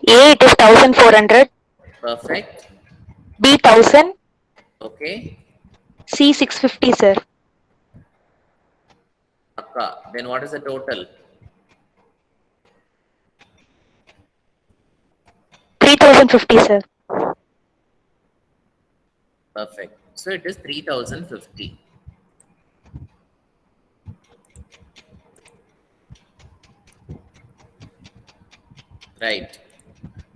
A it is 1400. Perfect. B 1000. Okay. C 650, sir. Akka. Then what is the total? 3050, sir. Perfect. So it is 3050. Right.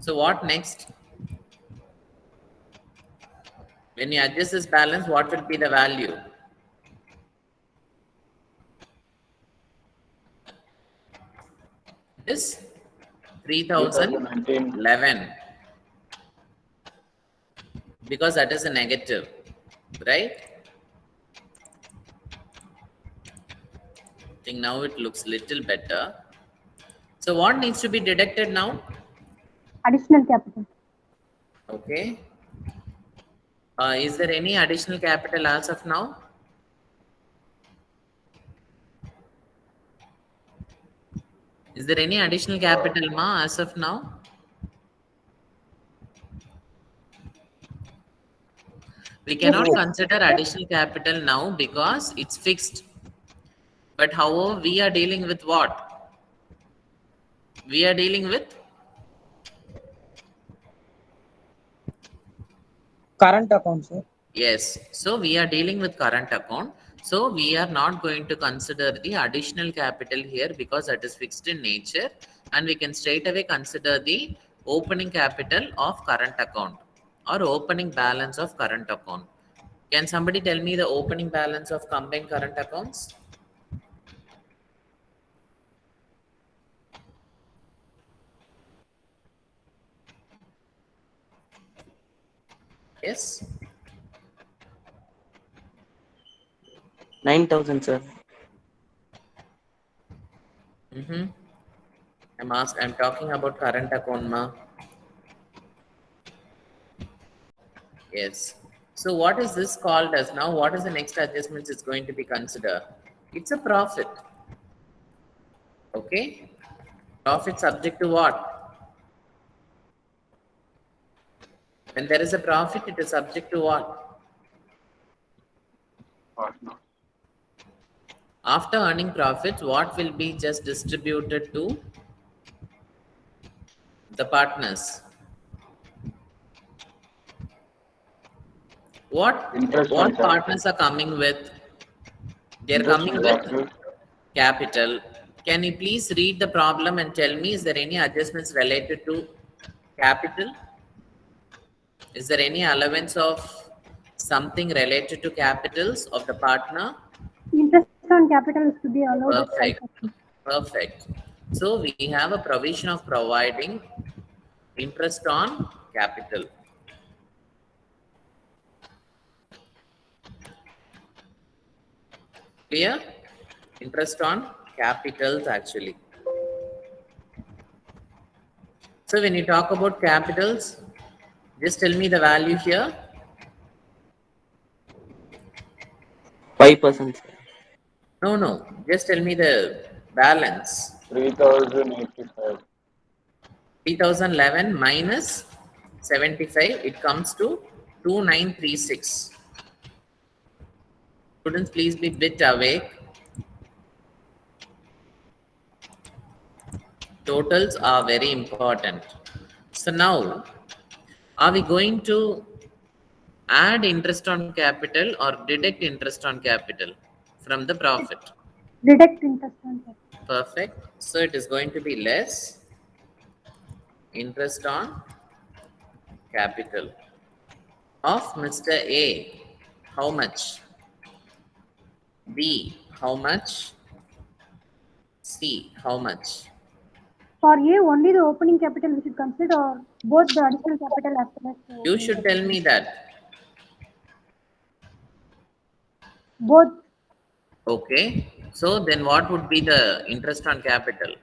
So what next? When you adjust this balance, what will be the value? It is 3019. 3011 because that is a negative, right? I think now it looks little better. So what needs to be deducted now? Additional capital. Okay. Is there any additional capital as of now? Is there any additional capital ma as of now? We cannot consider additional capital now because it's fixed. But however, we are dealing with what? We are dealing with Current account, sir. yes. So we are dealing with current account. So we are not going to consider the additional capital here because that is fixed in nature, and we can straight away consider the opening capital of current account or opening balance of current account. Can somebody tell me the opening balance of combined current accounts? Yes. 9,000, sir. I'm talking about current account, ma. Yes. So what is this called as now? What is the next adjustments it's going to be considered? It's a profit. Okay. Profit subject to what? When there is a profit, it is subject to what? Partner. After earning profits, what will be just distributed to the partners? What Interest on capital. partners are coming with? They're Interest coming on with capital. capital. Can you please read the problem and tell me, is there any adjustments related to capital? Is there any allowance of something related to capitals of the partner? Interest on capital is to be allowed at Perfect. 5%. Perfect. So we have a provision of providing interest on capital. Clear? Interest on capitals actually. So when you talk about capitals, just tell me the value here. 5%, sir. No. Just tell me the balance. 3085. 3011 minus 75, it comes to 2936. Students, please be bit awake. Totals are very important. So now, are we going to add interest on capital or deduct interest on capital from the profit? Deduct interest on capital. Perfect. So it is going to be less interest on capital of Mr. A. How much? B. How much? C. How much? For A, only the opening capital we should consider, or both the additional capital as well as the You opening should capital? tell me that. Both. Okay. So then what would be the interest on capital?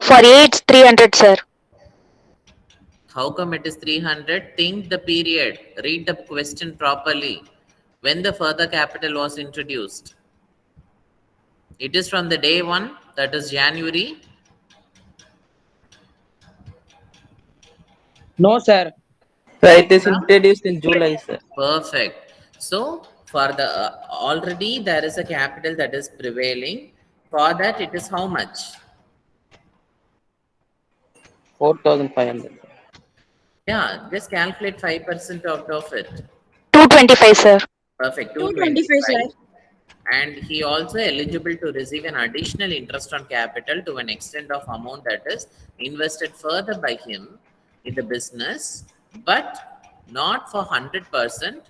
For A it's 300, sir. How come it is 300? Think the period. Read the question properly. When the further capital was introduced? It is from the day one, that is January No, sir. Sir, it is introduced in July, sir. Perfect. So for the already there is a capital that is prevailing. For that it is how much? 4,500. Yeah, just calculate 5% out of it. 225, sir. Perfect. 225, sir. 225. And he also eligible to receive an additional interest on capital to an extent of amount that is invested further by him in the business, but not for 100%,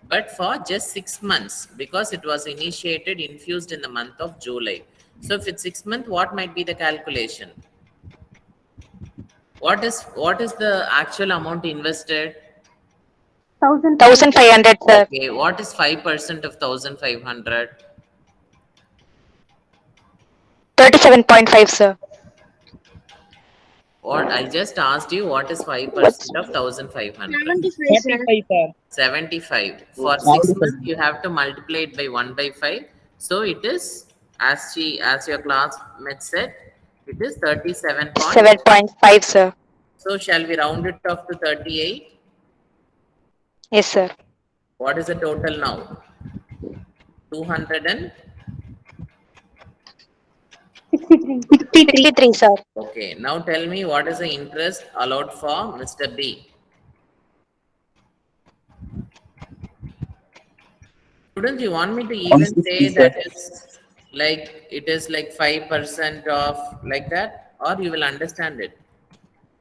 but for just 6 months, because it was initiated, infused in the month of July. So if it's 6 months, what might be the calculation? What is the actual amount invested? 1500, sir. Okay, what is 5% of 1500? 37.5, sir. What I just asked you, what is 5% of 1500? 75, sir. 35, sir. 75. For 6 months, you have to multiply it by 1 by 5. So it is, as your classmate said, it is 37. 7.5, sir. So shall we round it off to 38? Yes, sir. What is the total now? 200 and 63. 63, sir. okay. Now tell me, what is the interest allowed for Mr. B? Students, you want me to even 150, say that it is like 5% of like that, or you will understand it?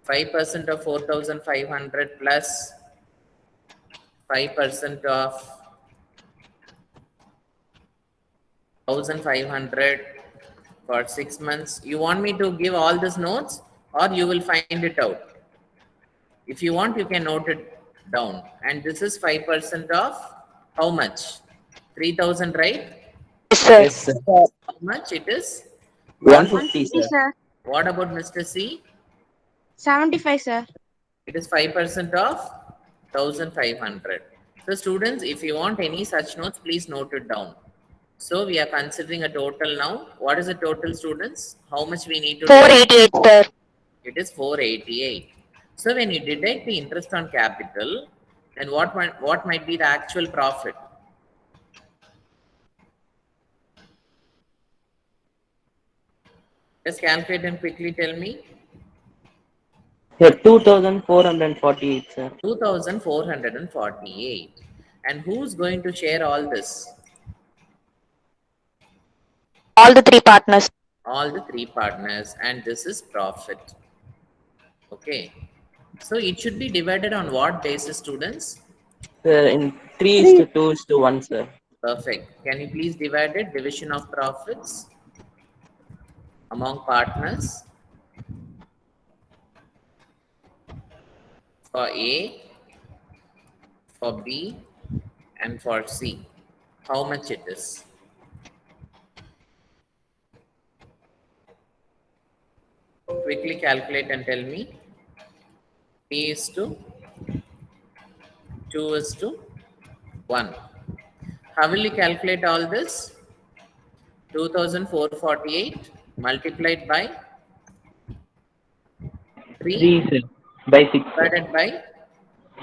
5% of 4,500 plus 5% of 1,500 for 6 months. You want me to give all these notes, or you will find it out? If you want, you can note it down. And this is 5% of how much? 3,000, right? Yes, sir. Yes, sir. How much it is? 150, 150, sir. sir. What about Mr. C? 75, sir. It is 5% of 1,500. So students, if you want any such notes, please note it down. So we are considering a total now. What is the total, students? How much we need to do? 488, sir. It is 488. So when you deduct the interest on capital, then what might be the actual profit? Just calculate and quickly tell me. Here, 2,448, sir. 2,448. And who's going to share all this? All the 3 partners. All the 3 partners, and this is profit. Okay. So it should be divided on what basis, students? Sir, in 3:2:1, sir. Perfect. Can you please divide it? Division of profits among partners. For A, for B, and for C. How much it is? Quickly calculate and tell me. P is to 2 is to 1. How will you calculate all this? 2,448 multiplied by 3 3, sir. By 6, sir. divided by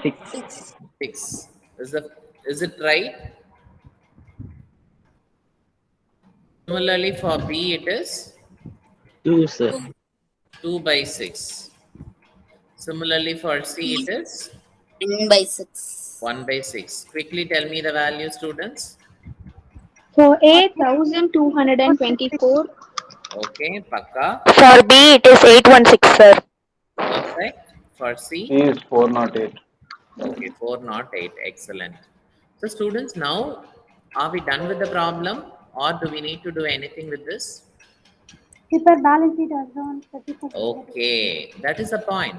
6. 6. Is it right? Similarly, for B, it is 2, sir. 2 by 6. Similarly, for C, it is 1 by 6. 1 by 6. Quickly tell me the value, students. For A, 1,224. Okay, Pakka. For B, it is 816, sir. Perfect. For C, C is 408. okay, 408. Excellent. So, students, now are we done with the problem, or do we need to do anything with this? Prepare balance sheet as on 31st. Okay, that is the point.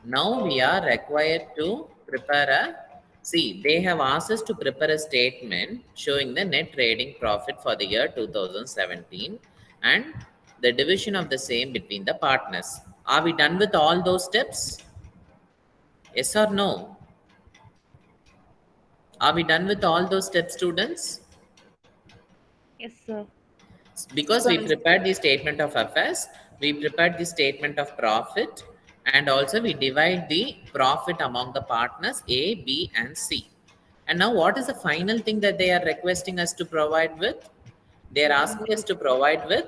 Now we are required to prepare they have asked us to prepare a statement showing the net trading profit for the year 2017 and the division of the same between the partners. Are we done with all those steps? Yes or no? Are we done with all those steps, students? Yes, sir. Because we prepared the statement of affairs, we prepared the statement of profit, And also we divide the profit among the partners A, B, and C. And now what is the final thing that they are requesting us to provide with? They are asking us to provide with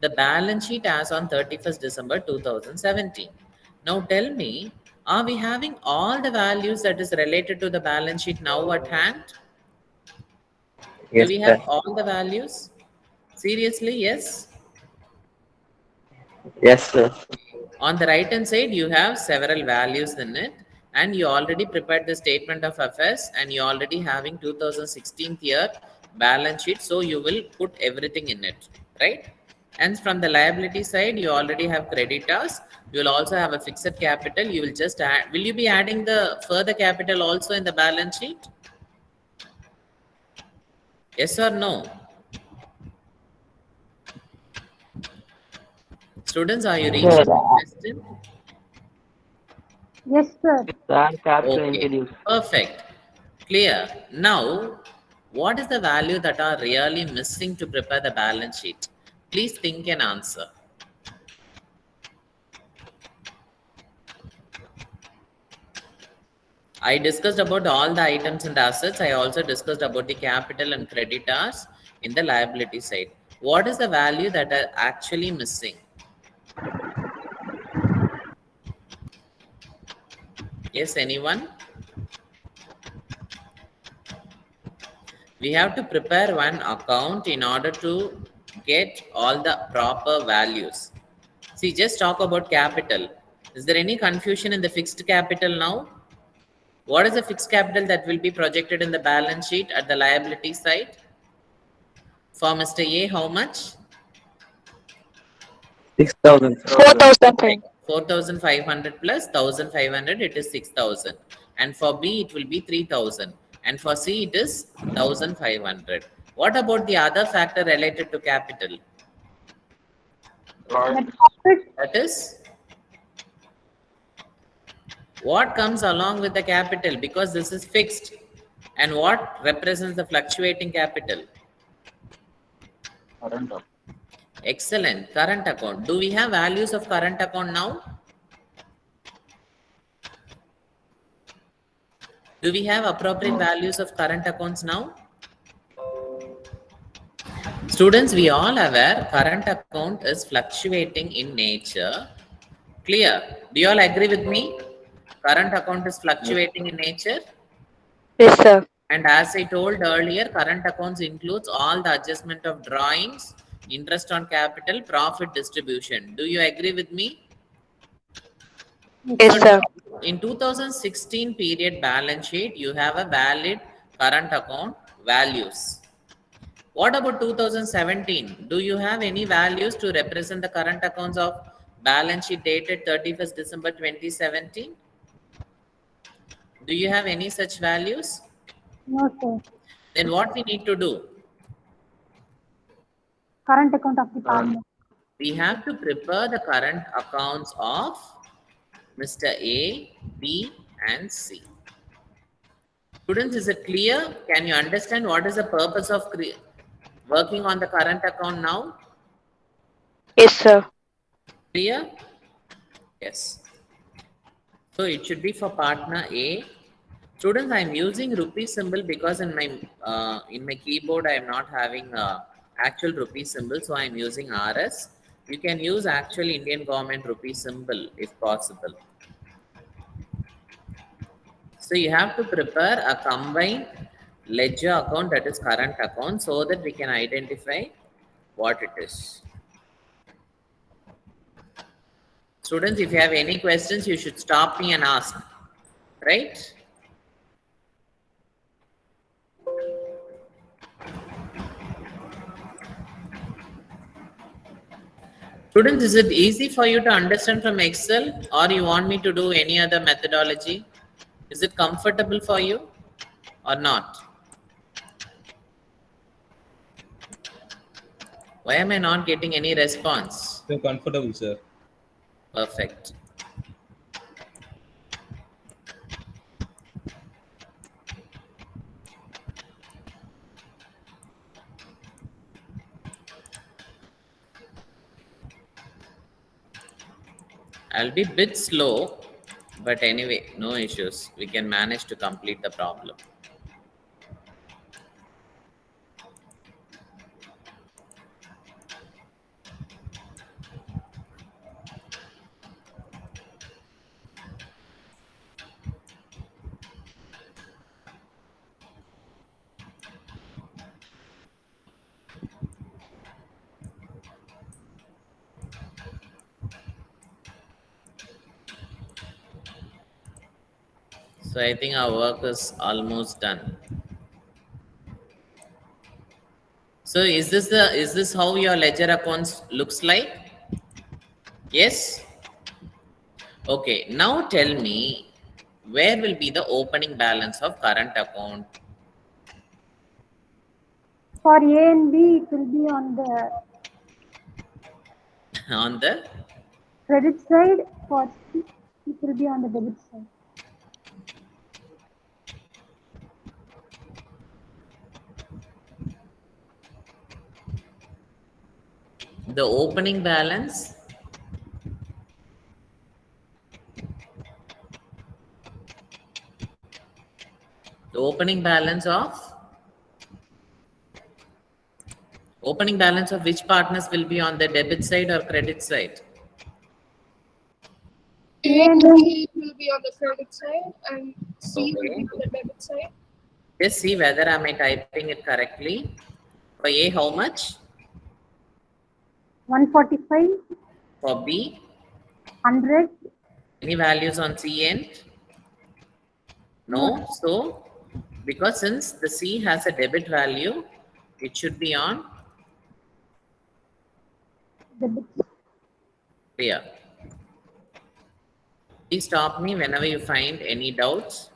the balance sheet as on 31st December 2017. Now tell me, are we having all the values that is related to the balance sheet now at hand? Yes, Do we sir. have all the values? Seriously, yes? Yes, sir. On the right hand side, you have several values in it, and you already prepared the statement of affairs, and you already having 2016 year balance sheet, so you will put everything in it, right? And from the liability side, you already have creditors. You will also have a fixed capital. You will just add. Will you be adding the further capital also in the balance sheet? Yes or no? Students, are you reaching Sir. the question? Yes, sir. Sir, capital Okay, introduced. perfect. Clear. Now, what is the value that are really missing to prepare the balance sheet? Please think and answer. I discussed about all the items and assets. I also discussed about the capital and creditors in the liability side. What is the value that are actually missing? Yes, anyone? We have to prepare one account in order to get all the proper values. See, just talk about capital. Is there any confusion in the fixed capital now? What is the fixed capital that will be projected in the balance sheet at the liability side? For Mr. A, how much? 6,000. 4,000. 4,500 plus 1,500, it is 6,000. And for B, it will be 3,000. And for C, it is 1,500. What about the other factor related to capital? Right. That is what comes along with the capital, because this is fixed. And what represents the fluctuating capital? Current account. Excellent. Current account. Do we have values of current account now? Do we have appropriate values of current accounts now? Students, we all aware current account is fluctuating in nature. Clear? Do you all agree with me? Current account is fluctuating in nature. Yes, sir. And as I told earlier, current accounts includes all the adjustment of drawings, interest on capital, profit distribution. Do you agree with me? Yes, sir. In 2016 period balance sheet, you have a valid current account values. What about 2017? Do you have any values to represent the current accounts of balance sheet dated 31st December 2017? Do you have any such values? No, sir. Then what we need to do? Current account of the partner. We have to prepare the current accounts of Mr. A, B, and C. Students, is it clear? Can you understand what is the purpose of working on the current account now? Yes, sir. Clear? Yes. So it should be for partner A. Students, I am using rupee symbol because in my keyboard I am not having actual rupee symbol, so I am using RS. You can use actual Indian government rupee symbol if possible. So you have to prepare a combined ledger account, that is current account, so that we can identify what it is. Students, if you have any questions, you should stop me and ask, right? Students, is it easy for you to understand from Excel, or you want me to do any other methodology? Is it comfortable for you or not? Why am I not getting any response? I'm comfortable, sir. Perfect. I'll be a bit slow, but anyway, no issues. We can manage to complete the problem. So I think our work is almost done. So is this how your ledger accounts looks like? Yes? Okay, now tell me where will be the opening balance of current account? For A and B, it will be on the On the credit side. For C, it will be on the debit side. opening balance. The opening balance of which partners will be on the debit side or credit side? A and B will be on the credit side and C will Okay. be on the debit side. Just see whether am I typing it correctly. For A, how much? 145, For B, 100, any values on C end? No. So, because since the C has a debit value, it should be on debit. clear. Please stop me whenever you find any doubts.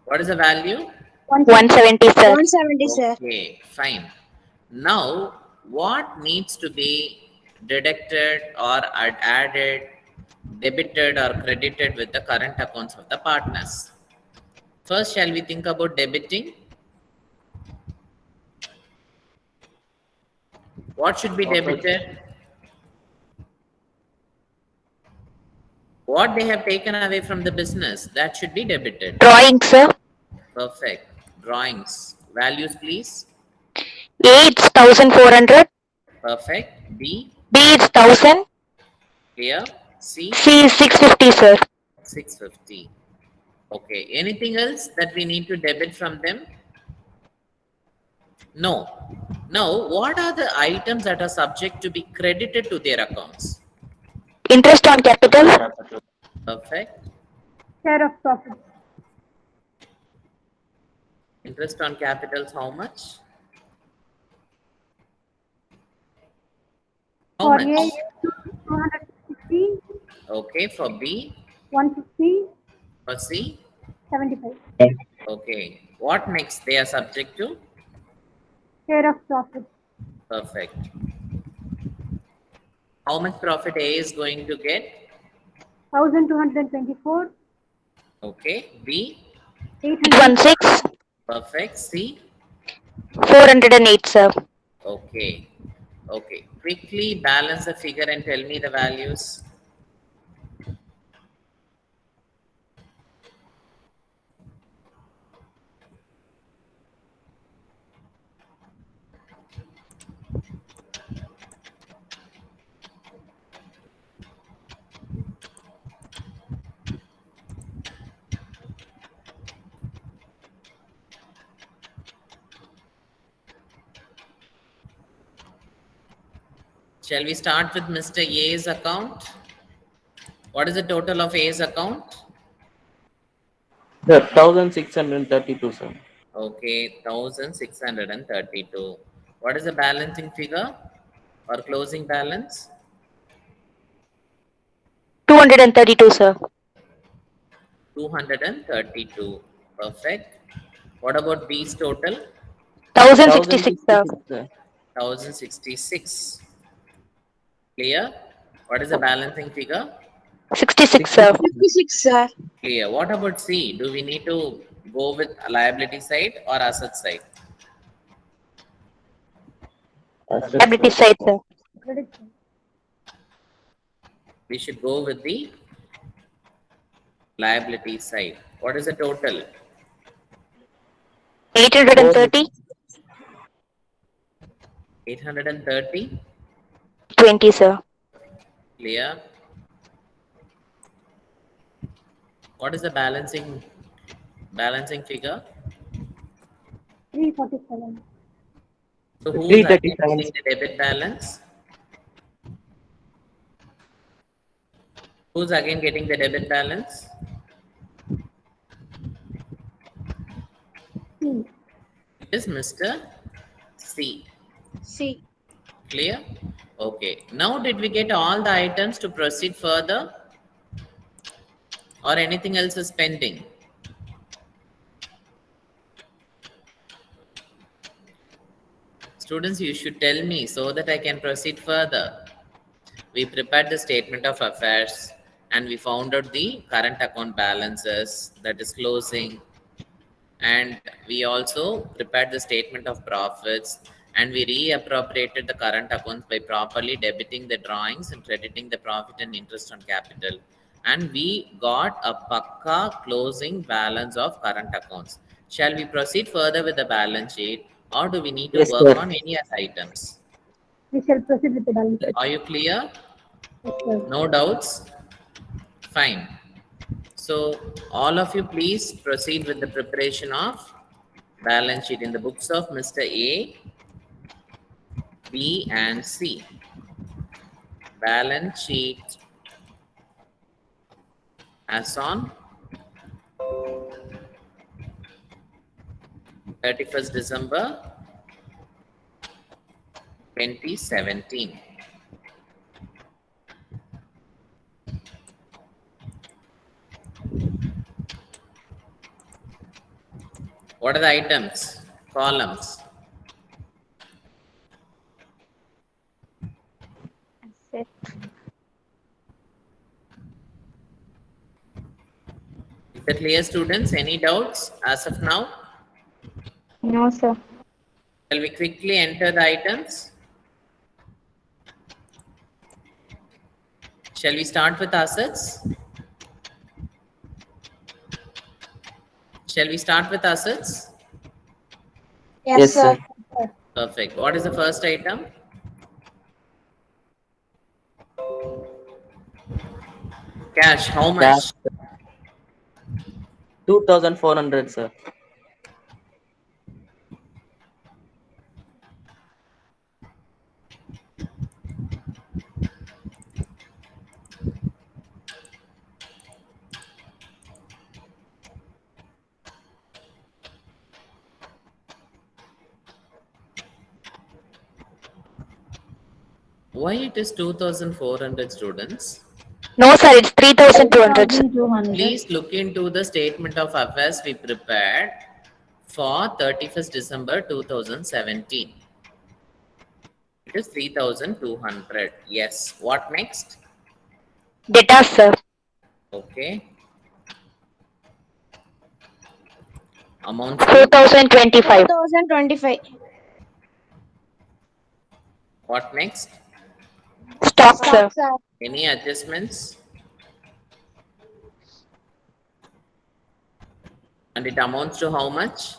What is the value? 170, sir. 170, sir. Okay, fine. Now, what needs to be deducted or added, debited or credited with the current accounts of the partners? First, shall we think about debiting? What should be debited? What they have taken away from the business, that should be debited. Drawing, sir. Perfect. Drawings. Values, please. A, it's 1400. Perfect. B, B, it's 1000. clear. C, C is 650, sir. 650. Okay. Anything else that we need to debit from them? No. Now, what are the items that are subject to be credited to their accounts? Interest on capital. Capital. Perfect. Share of profits. Interest on capitals, how much? How For much? A, 250, Okay. For B, 150, for C, 75. okay. What next they are subject to? Share of profits. Perfect. How much profit A is going to get? 1224, Okay. B, 816. perfect. C, 408, sir. okay. Okay. Quickly balance the figure and tell me the values. Shall we start with Mr. A's account? What is the total of A's account? Sir, 1632, sir. Okay, 1632. What is the balancing figure or closing balance? 232, sir. 232. Perfect. What about B's total? 1066, sir. 1066. Clear? What is the balancing figure? 66, sir. 56, sir. Clear. What about C? Do we need to go with liability side or asset side? Liability side, sir. Credit side. We should go with the liability side. What is the total? 830, 830. 20, sir. Clear? What is the balancing figure? 347. So who is again 337. getting the debit balance? Who's again getting the debit balance? C. It is Mr. C. C. Clear? Okay. Now did we get all the items to proceed further? Or anything else is pending? Students, you should tell me so that I can proceed further. We prepared the statement of affairs and we found out the current account balances, that is closing. And we also prepared the statement of profits and we reappropriated the current accounts by properly debiting the drawings and crediting the profit and interest on capital. And we got a pakka closing balance of current accounts. Shall we proceed further with the balance sheet or do we need to Yes, work sir. on any other items? We shall proceed with the balance sheet. Are you clear? Yes, sir. No doubts? Fine. So all of you please proceed with the preparation of balance sheet in the books of Mr. A, B and C. Balance sheet as on 31st December 2017. What are the items? Columns. Asset. Is that clear, students? Any doubts as of now? No, sir. Shall we quickly enter the items? Shall we start with assets? Shall we start with assets? Yes, sir. Perfect. What is the first item? Cash. How much? Cash. 2,400, sir. Why it is 2,400, students? No, sir. It's 3,200, sir. 200. Please look into the statement of affairs we prepared for 31st December 2017. It is 3,200. Yes. What next? Data, sir. Okay. Amount 4,025. 2025. what next? Stock, sir. Any adjustments? And it amounts to how much?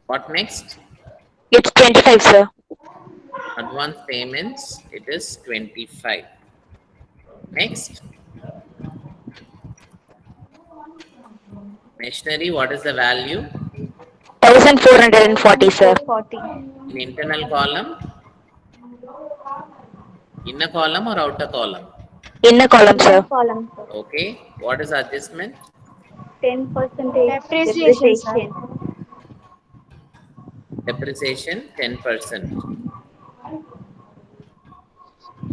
What next? It's 25, sir. Advance payments, it is 25. Next. Machinery, what is the value? 1,440, sir. In internal column? Inner column or outer column? Inner column, sir. Okay. What is adjustment? 10% Depreciation, Depreciation 10%.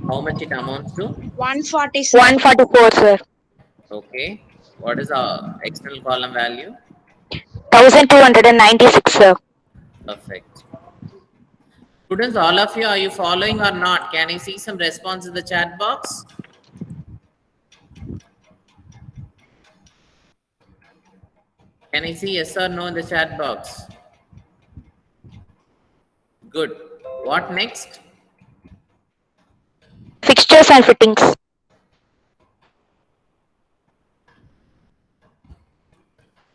How much it amounts to? 147. 144, sir. Okay. What is our external column value? 1,296, sir. Perfect. Students, all of you, are you following or not? Can I see some response in the chat box? Can I see yes or no in the chat box? Good. What next? Fixtures and fittings.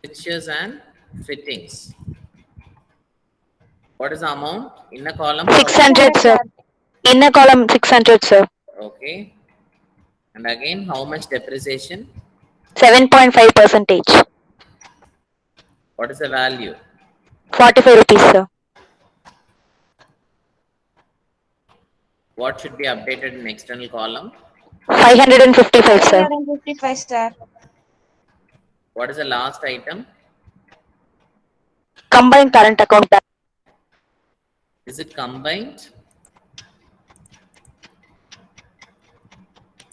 Fixtures and fittings. What is the amount in a column? 600, sir. In a column, 600, sir. Okay. And again, how much depreciation? 7.5 percentage. What is the value? 45 rupees, sir. What should be updated in external column? 555, sir. 555, sir. What is the last item? Combined current account. Is it combined?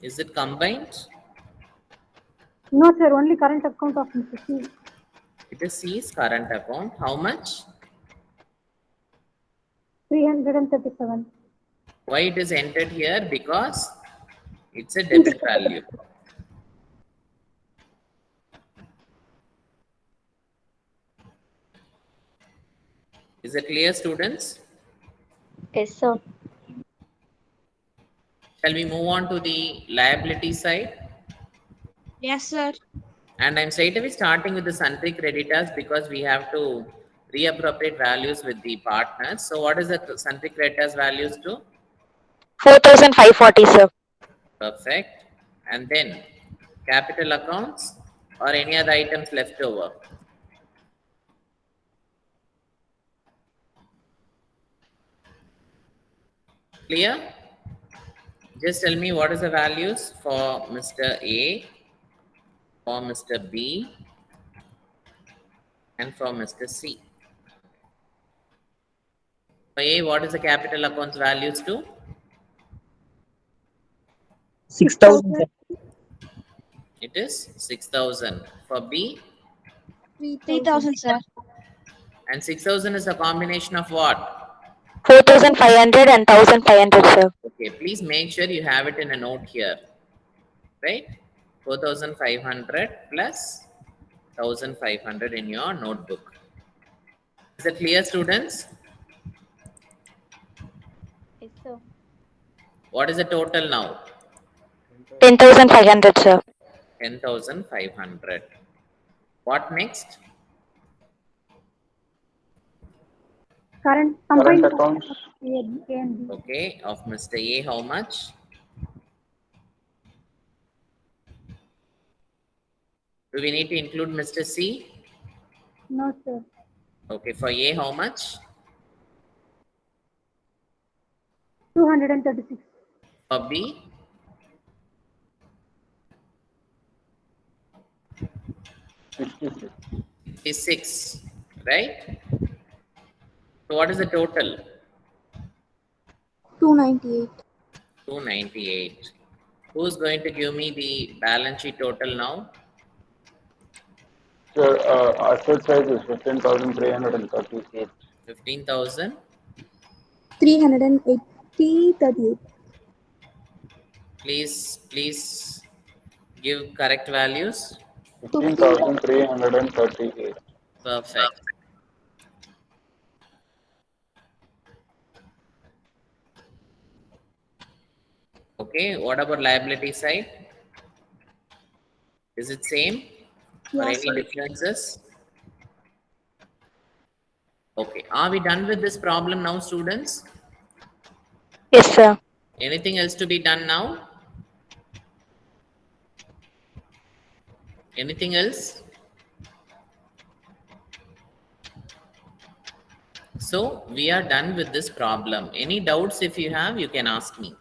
Is it combined? No, sir, only current account of Mr. C. It is C's current account. How much? 337. Why it is entered here? Because it's a debit value. Is it clear, students? Yes, sir. Shall we move on to the liability side? Yes, sir. And I'm straight away starting with the sundry creditors because we have to reappropriate values with the partners. So what is the sundry creditors values to? 4,540, sir. Perfect. And then capital accounts or any other items left over? Clear? Just tell me what is the values for Mr. A, for Mr. B, and for Mr. C. For A, what is the capital accounts values to? 6,000, sir. It is 6,000. For B, 3,000, sir. and 6,000 is a combination of what? 4,500 and 1,500, sir. Okay, please make sure you have it in a note here. Right? 4,500 plus 1,500 in your notebook. Is it clear, students? Yes, sir. What is the total now? 10,500, sir. 10,500. What next? Current Current combined accounts, A and B. Okay, of Mr. A, how much? Do we need to include Mr. C? No, sir. Okay, for A, how much? 236. For B? 66. 66, right? So what is the total? 298. 298. Who's going to give me the balance sheet total now? Sir, asset size is 15,338. 15,000. 338. Please give correct values. 15,338. Perfect. Okay, what about liability side? Is it same or Yes, any differences? Okay, are we done with this problem now, students? Yes, sir. Anything else to be done now? Anything else? So we are done with this problem. Any doubts if you have, you can ask me.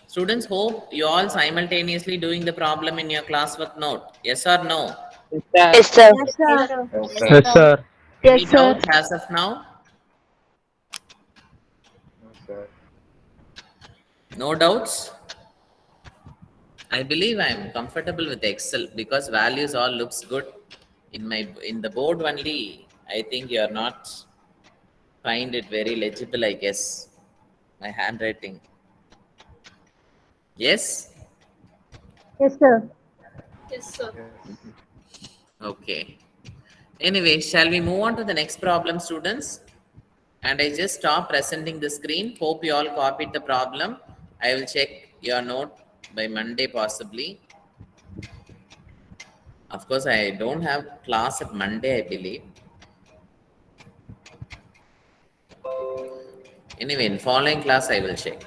Students, hope you all simultaneously doing the problem in your classwork note. Yes or no? Yes, sir. Yes, sir. Okay. Yes, sir. Any Yes, sir. doubts as of now? No doubts? I believe I'm comfortable with Excel because values all looks good. In the board only, I think you're not find it very legible, I guess. My handwriting. Yes? Yes, sir. Yes, sir. Okay. Anyway, shall we move on to the next problem, students? And I just stop presenting the screen. Hope you all copied the problem. I will check your note by Monday possibly. Of course, I don't have class at Monday, I believe. Anyway, in following class, I will check.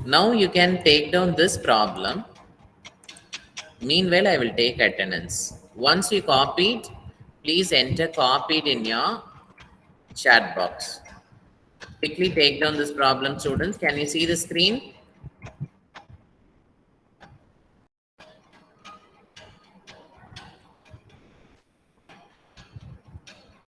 Now you can take down this problem. Meanwhile, I will take attendance. Once you copied, please enter copied in your chat box. Quickly take down this problem, students. Can you see the screen?